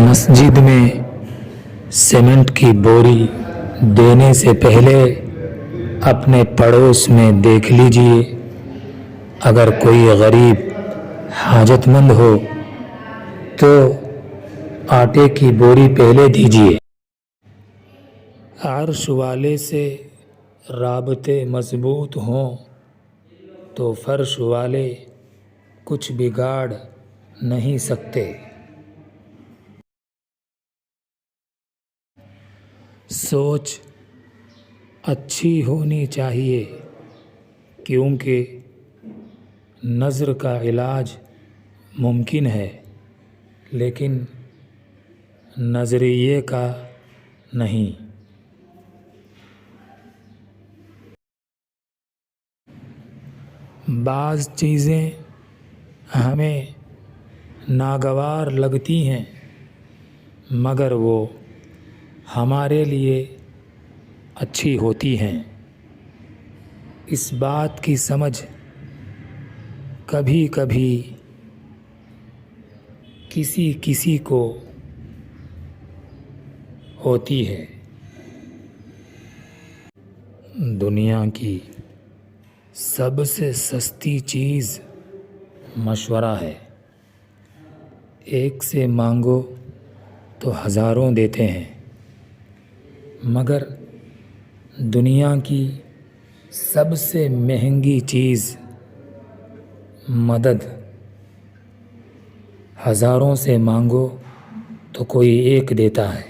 مسجد میں سیمنٹ کی بوری دینے سے پہلے اپنے پڑوس میں دیکھ لیجئے، اگر کوئی غریب حاجت مند ہو تو آٹے کی بوری پہلے دیجئے۔ عرش والے سے رابطے مضبوط ہوں تو فرش والے کچھ بگاڑ نہیں سکتے۔ سوچ اچھی ہونی چاہیے، کیونکہ نظر کا علاج ممکن ہے لیکن نظریے کا نہیں۔ بعض چیزیں ہمیں ناگوار لگتی ہیں مگر وہ ہمارے لیے اچھی ہوتی ہیں۔ اس بات کی سمجھ کبھی کبھی کسی کو ہوتی ہے۔ دنیا کی سب سے سستی چیز مشورہ ہے۔ ایک سے مانگو تو ہزاروں دیتے ہیں، مگر دنیا کی سب سے مہنگی چیز مدد، ہزاروں سے مانگو تو کوئی ایک دیتا ہے۔